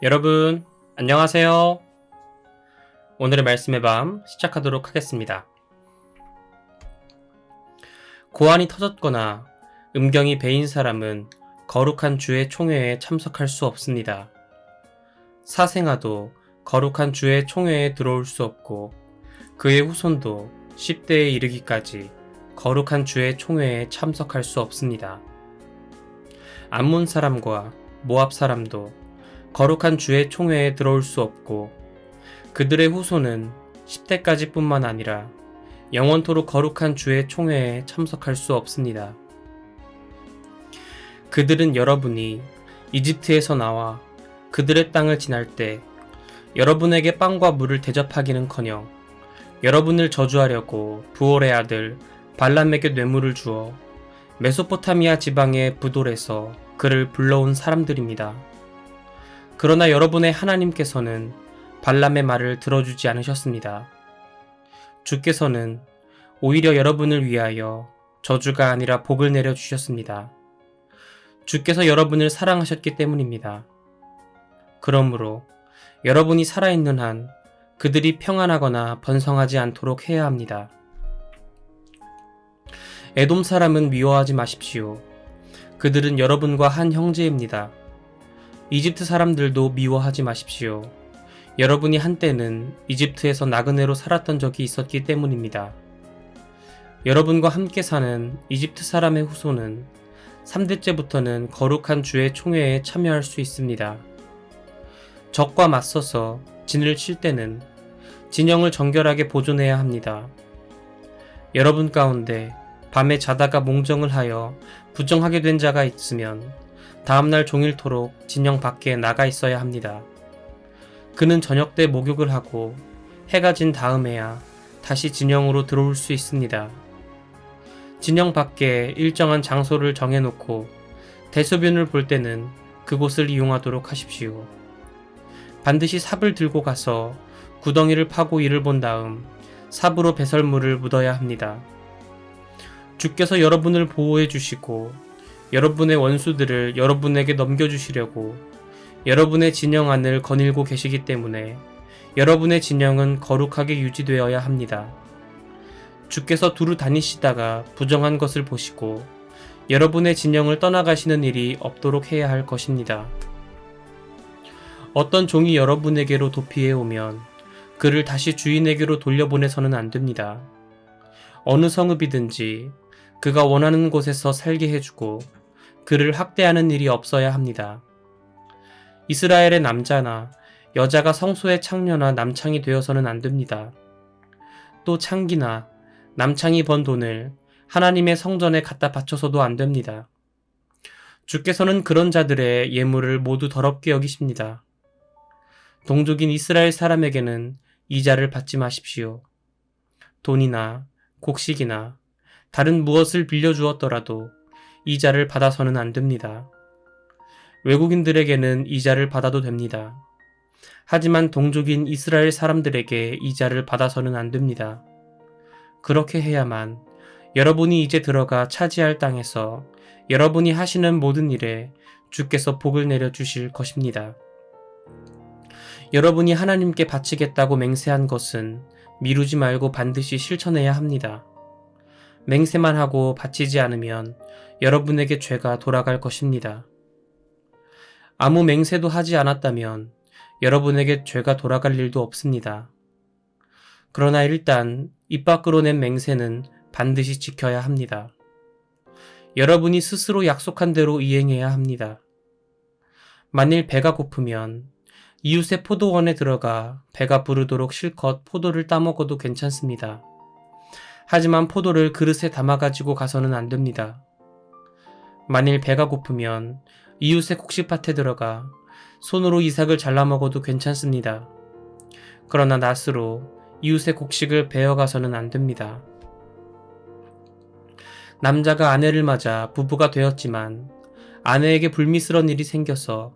여러분, 안녕하세요. 오늘의 말씀의 밤 시작하도록 하겠습니다. 고환이 터졌거나 음경이 배인 사람은 거룩한 주의 총회에 참석할 수 없습니다. 사생아도 거룩한 주의 총회에 들어올 수 없고 그의 후손도 10대에 이르기까지 거룩한 주의 총회에 참석할 수 없습니다. 암몬 사람과 모압 사람도 거룩한 주의 총회에 들어올 수 없고 그들의 후손은 10대까지 뿐만 아니라 영원토록 거룩한 주의 총회에 참석할 수 없습니다. 그들은 여러분이 이집트에서 나와 그들의 땅을 지날 때 여러분에게 빵과 물을 대접하기는커녕 여러분을 저주하려고 부올의 아들 발람에게 뇌물을 주어 메소포타미아 지방의 부돌에서 그를 불러온 사람들입니다. 그러나 여러분의 하나님께서는 발람의 말을 들어주지 않으셨습니다. 주께서는 오히려 여러분을 위하여 저주가 아니라 복을 내려주셨습니다. 주께서 여러분을 사랑하셨기 때문입니다. 그러므로 여러분이 살아있는 한 그들이 평안하거나 번성하지 않도록 해야 합니다. 에돔 사람은 미워하지 마십시오. 그들은 여러분과 한 형제입니다. 이집트 사람들도 미워하지 마십시오. 여러분이 한때는 이집트에서 나그네로 살았던 적이 있었기 때문입니다. 여러분과 함께 사는 이집트 사람의 후손은 3대째부터는 거룩한 주의 총회에 참여할 수 있습니다. 적과 맞서서 진을 칠 때는 진영을 정결하게 보존해야 합니다. 여러분 가운데 밤에 자다가 몽정을 하여 부정하게 된 자가 있으면 다음날 종일토록 진영 밖에 나가 있어야 합니다. 그는 저녁 때 목욕을 하고 해가 진 다음에야 다시 진영으로 들어올 수 있습니다. 진영 밖에 일정한 장소를 정해놓고 대소변을 볼 때는 그곳을 이용하도록 하십시오. 반드시 삽을 들고 가서 구덩이를 파고 이를 본 다음 삽으로 배설물을 묻어야 합니다. 주께서 여러분을 보호해 주시고 여러분의 원수들을 여러분에게 넘겨주시려고 여러분의 진영 안을 거닐고 계시기 때문에 여러분의 진영은 거룩하게 유지되어야 합니다. 주께서 두루 다니시다가 부정한 것을 보시고 여러분의 진영을 떠나가시는 일이 없도록 해야 할 것입니다. 어떤 종이 여러분에게로 도피해 오면 그를 다시 주인에게로 돌려보내서는 안 됩니다. 어느 성읍이든지 그가 원하는 곳에서 살게 해주고 그를 학대하는 일이 없어야 합니다. 이스라엘의 남자나 여자가 성소의 창녀나 남창이 되어서는 안 됩니다. 또 창기나 남창이 번 돈을 하나님의 성전에 갖다 바쳐서도 안 됩니다. 주께서는 그런 자들의 예물을 모두 더럽게 여기십니다. 동족인 이스라엘 사람에게는 이자를 받지 마십시오. 돈이나 곡식이나 다른 무엇을 빌려주었더라도 이자를 받아서는 안 됩니다. 외국인들에게는 이자를 받아도 됩니다. 하지만 동족인 이스라엘 사람들에게 이자를 받아서는 안 됩니다. 그렇게 해야만 여러분이 이제 들어가 차지할 땅에서 여러분이 하시는 모든 일에 주께서 복을 내려주실 것입니다. 여러분이 하나님께 바치겠다고 맹세한 것은 미루지 말고 반드시 실천해야 합니다. 맹세만 하고 바치지 않으면 여러분에게 죄가 돌아갈 것입니다. 아무 맹세도 하지 않았다면 여러분에게 죄가 돌아갈 일도 없습니다. 그러나 일단 입 밖으로 낸 맹세는 반드시 지켜야 합니다. 여러분이 스스로 약속한 대로 이행해야 합니다. 만일 배가 고프면 이웃의 포도원에 들어가 배가 부르도록 실컷 포도를 따먹어도 괜찮습니다. 하지만 포도를 그릇에 담아가지고 가서는 안 됩니다. 만일 배가 고프면 이웃의 곡식밭에 들어가 손으로 이삭을 잘라 먹어도 괜찮습니다. 그러나 낫으로 이웃의 곡식을 베어가서는 안 됩니다. 남자가 아내를 맞아 부부가 되었지만 아내에게 불미스러운 일이 생겨서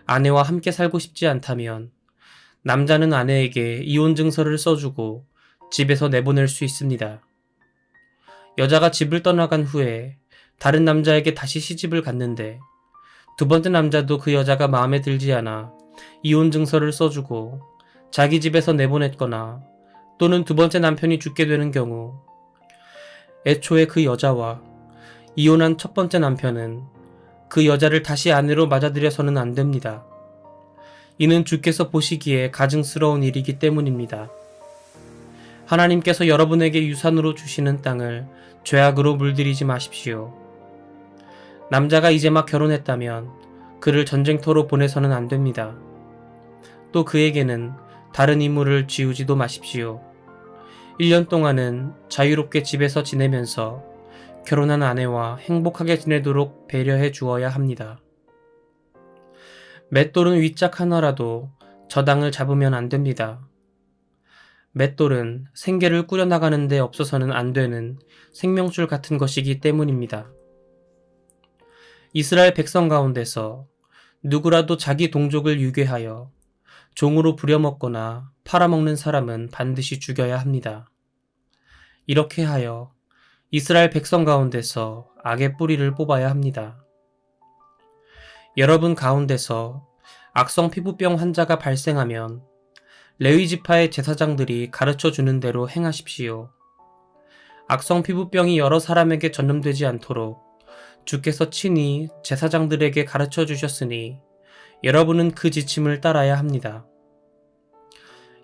아내와 함께 살고 싶지 않다면 남자는 아내에게 이혼 증서를 써주고 집에서 내보낼 수 있습니다. 여자가 집을 떠나간 후에 다른 남자에게 다시 시집을 갔는데 두 번째 남자도 그 여자가 마음에 들지 않아 이혼 증서를 써주고 자기 집에서 내보냈거나 또는 두 번째 남편이 죽게 되는 경우 애초에 그 여자와 이혼한 첫 번째 남편은 그 여자를 다시 아내로 맞아들여서는 안 됩니다. 이는 주께서 보시기에 가증스러운 일이기 때문입니다. 하나님께서 여러분에게 유산으로 주시는 땅을 죄악으로 물들이지 마십시오. 남자가 이제 막 결혼했다면 그를 전쟁터로 보내서는 안 됩니다. 또 그에게는 다른 임무를 지우지도 마십시오. 1년 동안은 자유롭게 집에서 지내면서 결혼한 아내와 행복하게 지내도록 배려해 주어야 합니다. 맷돌은 윗짝 하나라도 저당을 잡으면 안 됩니다. 맷돌은 생계를 꾸려나가는 데 없어서는 안 되는 생명줄 같은 것이기 때문입니다. 이스라엘 백성 가운데서 누구라도 자기 동족을 유괴하여 종으로 부려먹거나 팔아먹는 사람은 반드시 죽여야 합니다. 이렇게 하여 이스라엘 백성 가운데서 악의 뿌리를 뽑아야 합니다. 여러분 가운데서 악성 피부병 환자가 발생하면 레위 지파의 제사장들이 가르쳐 주는 대로 행하십시오. 악성 피부병이 여러 사람에게 전염되지 않도록 주께서 친히 제사장들에게 가르쳐 주셨으니 여러분은 그 지침을 따라야 합니다.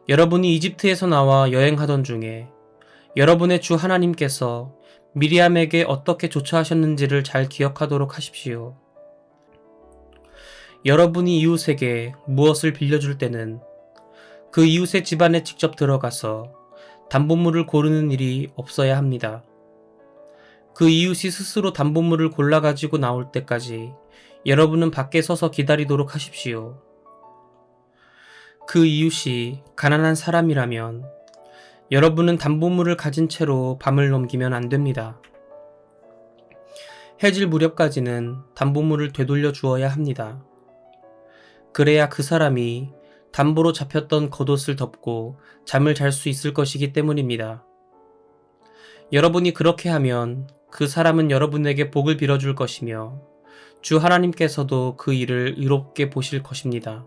여러분이 이집트에서 나와 여행하던 중에 여러분의 주 하나님께서 미리암에게 어떻게 조처하셨는지를 잘 기억하도록 하십시오. 여러분이 이웃에게 무엇을 빌려줄 때는 그 이웃의 집안에 직접 들어가서 담보물을 고르는 일이 없어야 합니다. 그 이웃이 스스로 담보물을 골라가지고 나올 때까지 여러분은 밖에 서서 기다리도록 하십시오. 그 이웃이 가난한 사람이라면 여러분은 담보물을 가진 채로 밤을 넘기면 안 됩니다. 해질 무렵까지는 담보물을 되돌려 주어야 합니다. 그래야 그 사람이 담보로 잡혔던 겉옷을 덮고 잠을 잘 수 있을 것이기 때문입니다. 여러분이 그렇게 하면 그 사람은 여러분에게 복을 빌어줄 것이며 주 하나님께서도 그 일을 의롭게 보실 것입니다.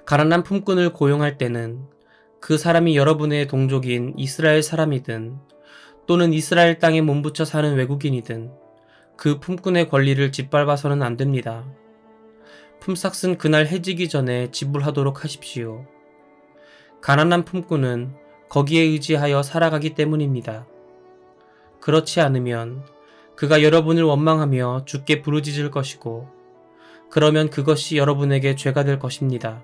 가난한 품꾼을 고용할 때는 그 사람이 여러분의 동족인 이스라엘 사람이든 또는 이스라엘 땅에 몸붙여 사는 외국인이든 그 품꾼의 권리를 짓밟아서는 안 됩니다. 품삯은 그날 해지기 전에 지불하도록 하십시오. 가난한 품꾼은 거기에 의지하여 살아가기 때문입니다. 그렇지 않으면 그가 여러분을 원망하며 주께 부르짖을 것이고 그러면 그것이 여러분에게 죄가 될 것입니다.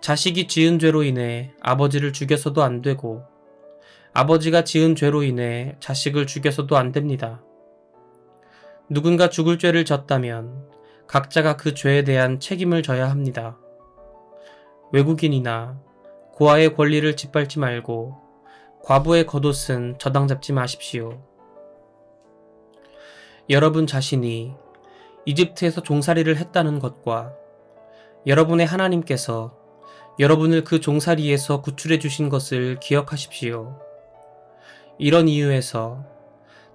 자식이 지은 죄로 인해 아버지를 죽여서도 안 되고 아버지가 지은 죄로 인해 자식을 죽여서도 안 됩니다. 누군가 죽을 죄를 졌다면 각자가 그 죄에 대한 책임을 져야 합니다. 외국인이나 고아의 권리를 짓밟지 말고 과부의 겉옷은 저당 잡지 마십시오. 여러분 자신이 이집트에서 종살이를 했다는 것과 여러분의 하나님께서 여러분을 그 종살이에서 구출해 주신 것을 기억하십시오. 이런 이유에서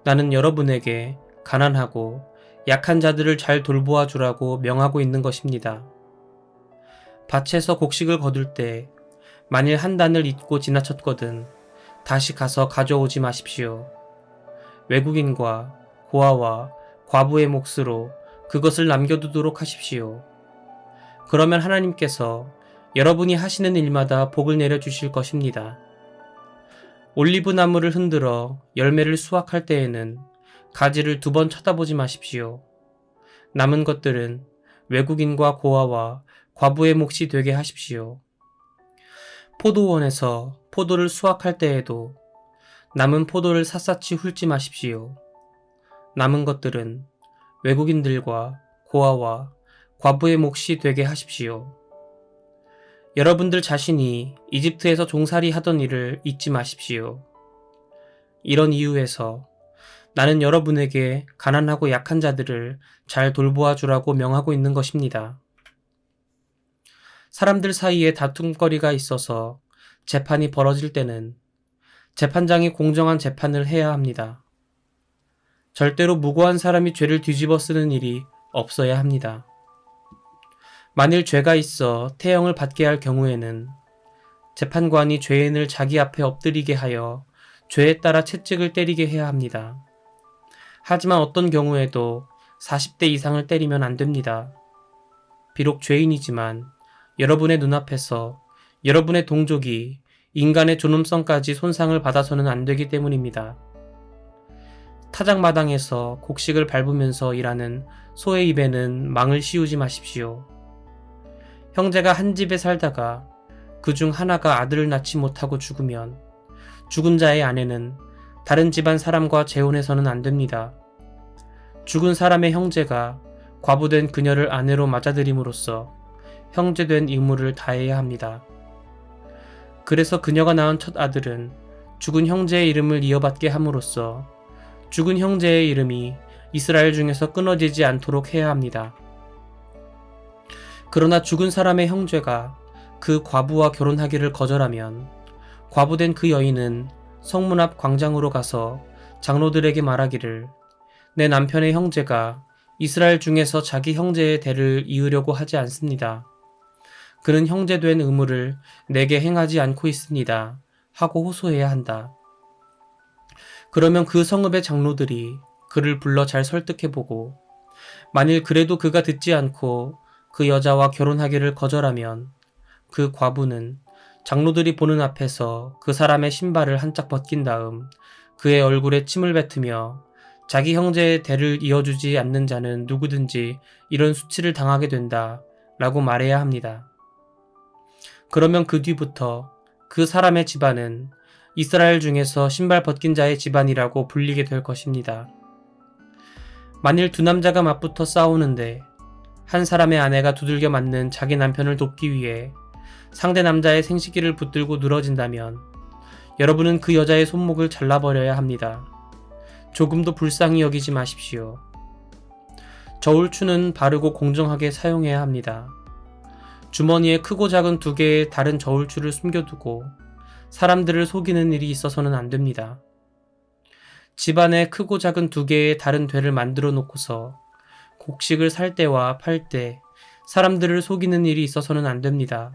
나는 여러분에게 가난하고 약한 자들을 잘 돌보아 주라고 명하고 있는 것입니다. 밭에서 곡식을 거둘 때 만일 한 단을 잊고 지나쳤거든 다시 가서 가져오지 마십시오. 외국인과 고아와 과부의 몫으로 그것을 남겨두도록 하십시오. 그러면 하나님께서 여러분이 하시는 일마다 복을 내려주실 것입니다. 올리브 나무를 흔들어 열매를 수확할 때에는 가지를 2번 쳐다보지 마십시오. 남은 것들은 외국인과 고아와 과부의 몫이 되게 하십시오. 포도원에서 포도를 수확할 때에도 남은 포도를 샅샅이 훑지 마십시오. 남은 것들은 외국인들과 고아와 과부의 몫이 되게 하십시오. 여러분들 자신이 이집트에서 종살이 하던 일을 잊지 마십시오. 이런 이유에서 나는 여러분에게 가난하고 약한 자들을 잘 돌보아 주라고 명하고 있는 것입니다. 사람들 사이에 다툼거리가 있어서 재판이 벌어질 때는 재판장이 공정한 재판을 해야 합니다. 절대로 무고한 사람이 죄를 뒤집어 쓰는 일이 없어야 합니다. 만일 죄가 있어 태형을 받게 할 경우에는 재판관이 죄인을 자기 앞에 엎드리게 하여 죄에 따라 채찍을 때리게 해야 합니다. 하지만 어떤 경우에도 40대 이상을 때리면 안 됩니다. 비록 죄인이지만 여러분의 눈앞에서 여러분의 동족이 인간의 존엄성까지 손상을 받아서는 안 되기 때문입니다. 타작마당에서 곡식을 밟으면서 일하는 소의 입에는 망을 씌우지 마십시오. 형제가 한 집에 살다가 그중 하나가 아들을 낳지 못하고 죽으면 죽은 자의 아내는 다른 집안 사람과 재혼해서는 안 됩니다. 죽은 사람의 형제가 과부된 그녀를 아내로 맞아들임으로써 형제된 의무를 다해야 합니다. 그래서 그녀가 낳은 첫 아들은 죽은 형제의 이름을 이어받게 함으로써 죽은 형제의 이름이 이스라엘 중에서 끊어지지 않도록 해야 합니다. 그러나 죽은 사람의 형제가 그 과부와 결혼하기를 거절하면 과부된 그 여인은 성문 앞 광장으로 가서 장로들에게 말하기를 내 남편의 형제가 이스라엘 중에서 자기 형제의 대를 이으려고 하지 않습니다. 그는 형제된 의무를 내게 행하지 않고 있습니다. 하고 호소해야 한다. 그러면 그 성읍의 장로들이 그를 불러 잘 설득해보고 만일 그래도 그가 듣지 않고 그 여자와 결혼하기를 거절하면 그 과부는 장로들이 보는 앞에서 그 사람의 신발을 한 짝 벗긴 다음 그의 얼굴에 침을 뱉으며 자기 형제의 대를 이어주지 않는 자는 누구든지 이런 수치를 당하게 된다 라고 말해야 합니다. 그러면 그 뒤부터 그 사람의 집안은 이스라엘 중에서 신발 벗긴 자의 집안이라고 불리게 될 것입니다. 만일 두 남자가 맞붙어 싸우는데 한 사람의 아내가 두들겨 맞는 자기 남편을 돕기 위해 상대 남자의 생식기를 붙들고 늘어진다면 여러분은 그 여자의 손목을 잘라버려야 합니다. 조금도 불쌍히 여기지 마십시오. 저울추는 바르고 공정하게 사용해야 합니다. 주머니에 크고 작은 두 개의 다른 저울추를 숨겨두고 사람들을 속이는 일이 있어서는 안 됩니다. 집안에 크고 작은 두 개의 다른 되를 만들어 놓고서 곡식을 살 때와 팔 때 사람들을 속이는 일이 있어서는 안 됩니다.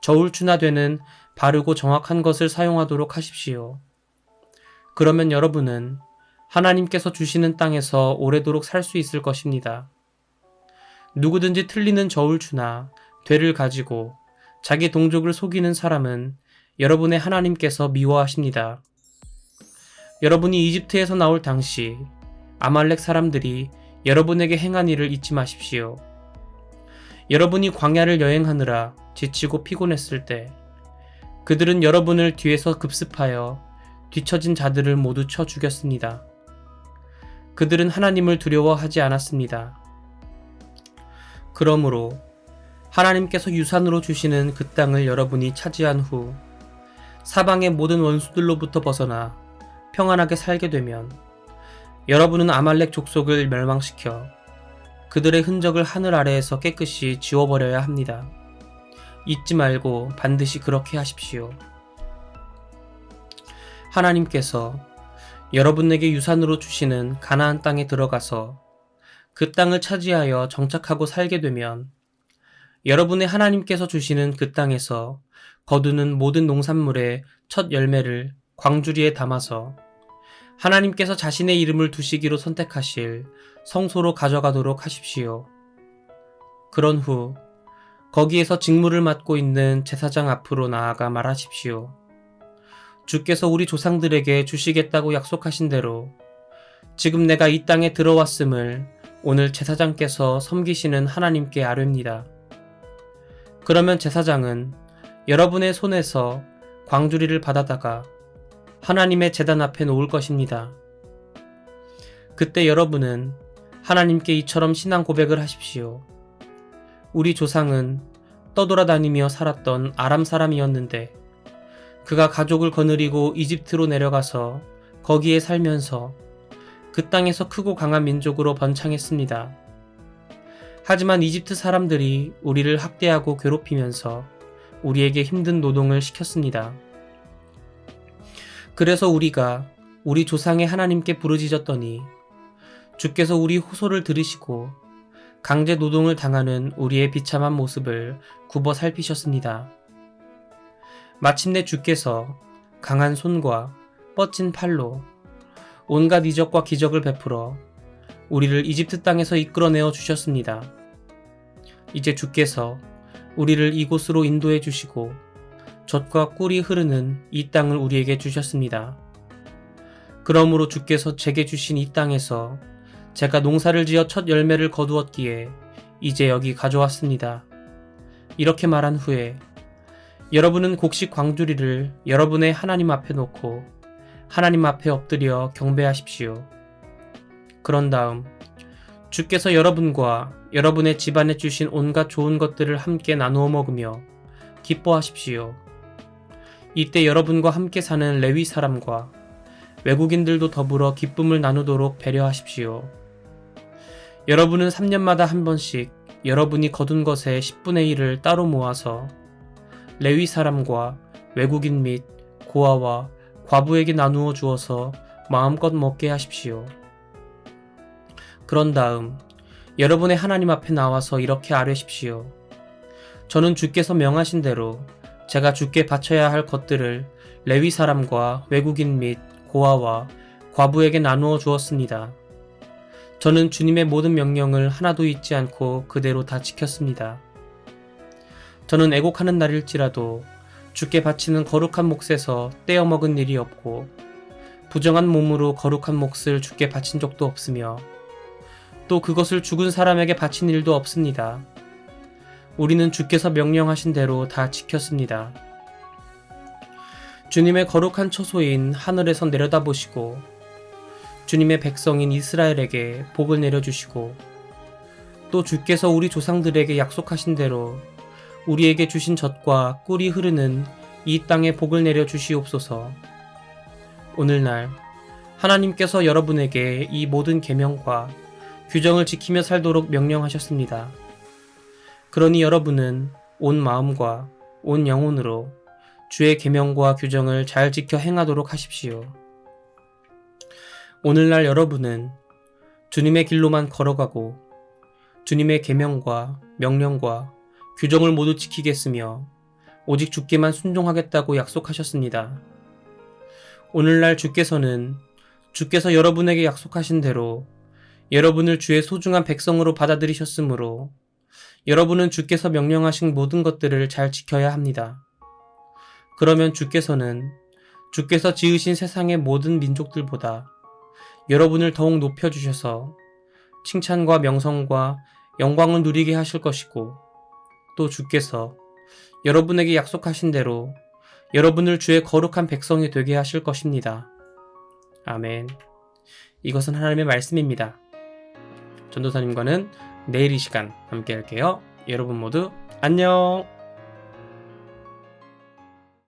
저울추나 되는 바르고 정확한 것을 사용하도록 하십시오. 그러면 여러분은 하나님께서 주시는 땅에서 오래도록 살 수 있을 것입니다. 누구든지 틀리는 저울추나 되를 가지고 자기 동족을 속이는 사람은 여러분의 하나님께서 미워하십니다. 여러분이 이집트에서 나올 당시 아말렉 사람들이 여러분에게 행한 일을 잊지 마십시오. 여러분이 광야를 여행하느라 지치고 피곤했을 때 그들은 여러분을 뒤에서 급습하여 뒤처진 자들을 모두 쳐 죽였습니다. 그들은 하나님을 두려워하지 않았습니다. 그러므로 하나님께서 유산으로 주시는 그 땅을 여러분이 차지한 후 사방의 모든 원수들로부터 벗어나 평안하게 살게 되면 여러분은 아말렉 족속을 멸망시켜 그들의 흔적을 하늘 아래에서 깨끗이 지워버려야 합니다. 잊지 말고 반드시 그렇게 하십시오. 하나님께서 여러분에게 유산으로 주시는 가나안 땅에 들어가서 그 땅을 차지하여 정착하고 살게 되면 여러분의 하나님께서 주시는 그 땅에서 거두는 모든 농산물의 첫 열매를 광주리에 담아서 하나님께서 자신의 이름을 두시기로 선택하실 성소로 가져가도록 하십시오. 그런 후 거기에서 직무를 맡고 있는 제사장 앞으로 나아가 말하십시오. 주께서 우리 조상들에게 주시겠다고 약속하신 대로 지금 내가 이 땅에 들어왔음을 오늘 제사장께서 섬기시는 하나님께 아뢰입니다. 그러면 제사장은 여러분의 손에서 광주리를 받아다가 하나님의 제단 앞에 놓을 것입니다. 그때 여러분은 하나님께 이처럼 신앙 고백을 하십시오. 우리 조상은 떠돌아다니며 살았던 아람 사람이었는데 그가 가족을 거느리고 이집트로 내려가서 거기에 살면서 그 땅에서 크고 강한 민족으로 번창했습니다. 하지만 이집트 사람들이 우리를 학대하고 괴롭히면서 우리에게 힘든 노동을 시켰습니다. 그래서 우리가 우리 조상의 하나님께 부르짖었더니 주께서 우리 호소를 들으시고 강제 노동을 당하는 우리의 비참한 모습을 굽어 살피셨습니다. 마침내 주께서 강한 손과 뻗친 팔로 온갖 이적과 기적을 베풀어 우리를 이집트 땅에서 이끌어내어 주셨습니다. 이제 주께서 우리를 이곳으로 인도해 주시고 젖과 꿀이 흐르는 이 땅을 우리에게 주셨습니다. 그러므로 주께서 제게 주신 이 땅에서 제가 농사를 지어 첫 열매를 거두었기에 이제 여기 가져왔습니다. 이렇게 말한 후에 여러분은 곡식 광주리를 여러분의 하나님 앞에 놓고 하나님 앞에 엎드려 경배하십시오. 그런 다음 주께서 여러분과 여러분의 집안에 주신 온갖 좋은 것들을 함께 나누어 먹으며 기뻐하십시오. 이때 여러분과 함께 사는 레위 사람과 외국인들도 더불어 기쁨을 나누도록 배려하십시오. 여러분은 3년마다 한 번씩 여러분이 거둔 것의 10분의 1을 따로 모아서 레위 사람과 외국인 및 고아와 과부에게 나누어 주어서 마음껏 먹게 하십시오. 그런 다음 여러분의 하나님 앞에 나와서 이렇게 아뢰십시오. 저는 주께서 명하신 대로 제가 주께 바쳐야 할 것들을 레위 사람과 외국인 및 고아와 과부에게 나누어 주었습니다. 저는 주님의 모든 명령을 하나도 잊지 않고 그대로 다 지켰습니다. 저는 애곡하는 날일지라도 주께 바치는 거룩한 몫에서 떼어 먹은 일이 없고 부정한 몸으로 거룩한 몫을 주께 바친 적도 없으며 또 그것을 죽은 사람에게 바친 일도 없습니다. 우리는 주께서 명령하신 대로 다 지켰습니다. 주님의 거룩한 처소인 하늘에서 내려다보시고 주님의 백성인 이스라엘에게 복을 내려주시고 또 주께서 우리 조상들에게 약속하신 대로 우리에게 주신 젖과 꿀이 흐르는 이 땅에 복을 내려주시옵소서. 오늘날 하나님께서 여러분에게 이 모든 계명과 규정을 지키며 살도록 명령하셨습니다. 그러니 여러분은 온 마음과 온 영혼으로 주의 계명과 규정을 잘 지켜 행하도록 하십시오. 오늘날 여러분은 주님의 길로만 걸어가고 주님의 계명과 명령과 규정을 모두 지키겠으며 오직 주께만 순종하겠다고 약속하셨습니다. 오늘날 주께서 여러분에게 약속하신 대로 여러분을 주의 소중한 백성으로 받아들이셨으므로 여러분은 주께서 명령하신 모든 것들을 잘 지켜야 합니다. 그러면 주께서 지으신 세상의 모든 민족들보다 여러분을 더욱 높여주셔서 칭찬과 명성과 영광을 누리게 하실 것이고 또 주께서 여러분에게 약속하신 대로 여러분을 주의 거룩한 백성이 되게 하실 것입니다. 아멘. 이것은 하나님의 말씀입니다. 전도사님과는 내일 이 시간 함께 할게요. 여러분 모두 안녕.